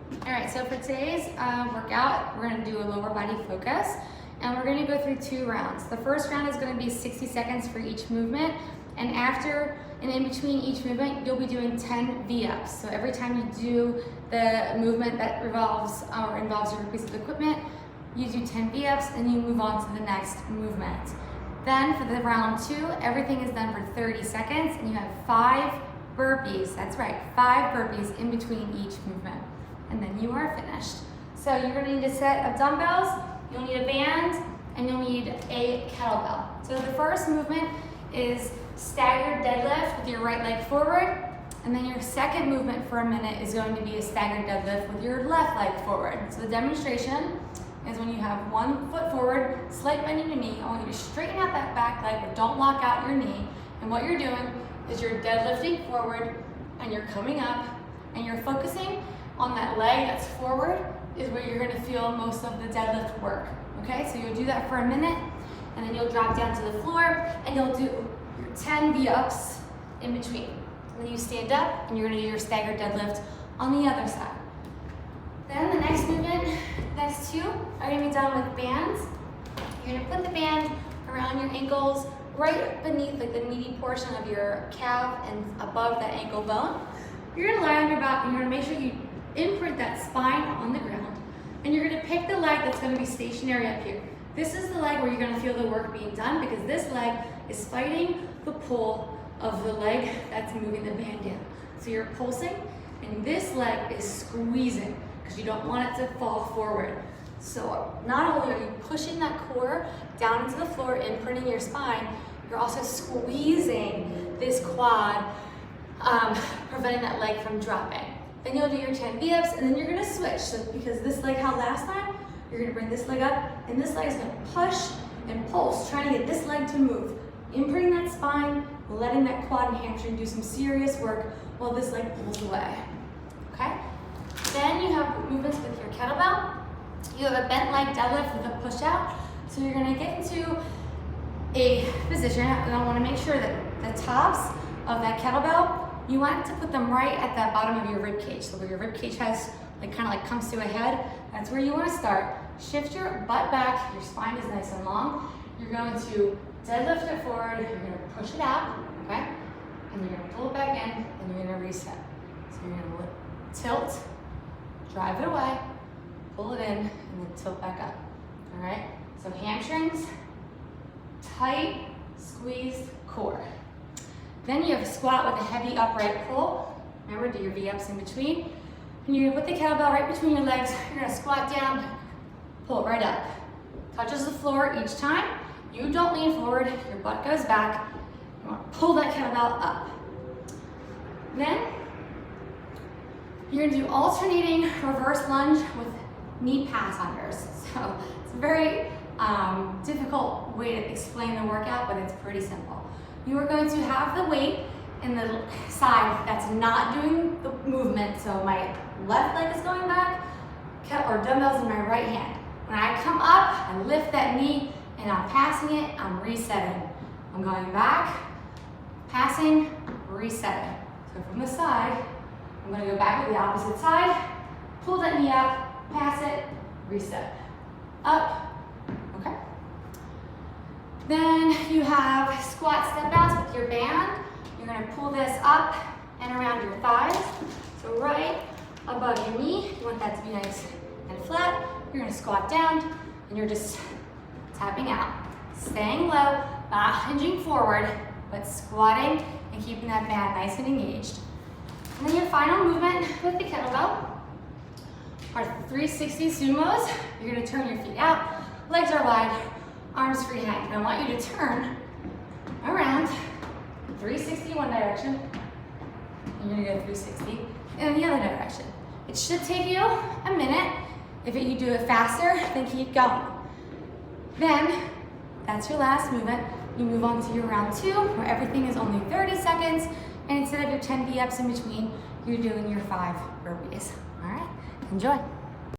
All right, so for today's workout, we're gonna do a lower body focus, and we're gonna go through 2 rounds. The first round is gonna be 60 seconds for each movement, and after and in between each movement, you'll be doing 10 V-ups. So every time you do the movement that involves your piece of equipment, you do 10 V-ups, and you move on to the next movement. Then for the round 2, everything is done for 30 seconds, and you have 5 burpees. That's right, 5 burpees in between each movement. And then you are finished. So you're gonna need a set of dumbbells, you'll need a band, and you'll need a kettlebell. So the first movement is staggered deadlift with your right leg forward, and then your second movement for a minute is going to be a staggered deadlift with your left leg forward. So the demonstration is when you have 1 foot forward, slight bend in your knee. I want you to straighten out that back leg, but don't lock out your knee. And what you're doing is you're deadlifting forward, and you're coming up, and you're focusing on that leg that's forward is where you're gonna feel most of the deadlift work, okay? So you'll do that for a minute, and then you'll drop down to the floor, and you'll do your 10 V-ups in between. And then you stand up, and you're gonna do your staggered deadlift on the other side. Then the next movement, next 2 are gonna be done with bands. You're gonna put the band around your ankles, right beneath like the meaty portion of your calf and above that ankle bone. You're gonna lie on your back, and you're gonna make sure you imprint that spine on the ground, and you're gonna pick the leg that's gonna be stationary up here. This is the leg where you're gonna feel the work being done, because this leg is fighting the pull of the leg that's moving the band down. So you're pulsing, and this leg is squeezing, because you don't want it to fall forward. So not only are you pushing that core down into the floor, imprinting your spine, you're also squeezing this quad, preventing that leg from dropping. Then you'll do your 10 V-ups, and then you're gonna switch. So because this leg held last time, you're gonna bring this leg up, and this leg is gonna push and pulse, trying to get this leg to move. Imprinting that spine, letting that quad and hamstring do some serious work while this leg pulls away, okay? Then you have movements with your kettlebell. You have a bent leg deadlift with a push out. So you're gonna get into a position, and I wanna make sure that the tops of that kettlebell, you want to put them right at the bottom of your rib cage. So where your rib cage has, kind of comes to a head, that's where you want to start. Shift your butt back, your spine is nice and long. You're going to deadlift it forward, you're going to push it out, okay? And you're going to pull it back in, and you're going to reset. So you're going to tilt, drive it away, pull it in, and then tilt back up, all right? So hamstrings, tight, squeezed core. Then you have a squat with a heavy upright pull. Remember, do your V-ups in between. And you're gonna put the kettlebell right between your legs. You're gonna squat down, pull it right up. Touches the floor each time. You don't lean forward, your butt goes back. You wanna pull that kettlebell up. Then, you're gonna do alternating reverse lunge with knee pass unders. So it's a very difficult way to explain the workout, but it's pretty simple. You are going to have the weight in the side that's not doing the movement. So my left leg is going back, or dumbbells in my right hand. When I come up, I lift that knee, and I'm passing it, I'm resetting. I'm going back, passing, resetting. So from the side, I'm gonna go back to the opposite side, pull that knee up, pass it, reset. Up, okay? Then you have squat step outs with your band. You're gonna pull this up and around your thighs. So right above your knee, you want that to be nice and flat. You're gonna squat down, and you're just tapping out. Staying low, not hinging forward, but squatting and keeping that band nice and engaged. And then your final movement with the kettlebell are 360 sumos. You're gonna turn your feet out, legs are wide, arms free hang. And I want you to turn around 360 one direction. And you're gonna go 360 in the other direction. It should take you a minute. If you do it faster, then keep going. Then, that's your last movement. You move on to your round 2, where everything is only 30 seconds, and instead of your 10 V-ups in between, you're doing your 5 burpees. All right, enjoy.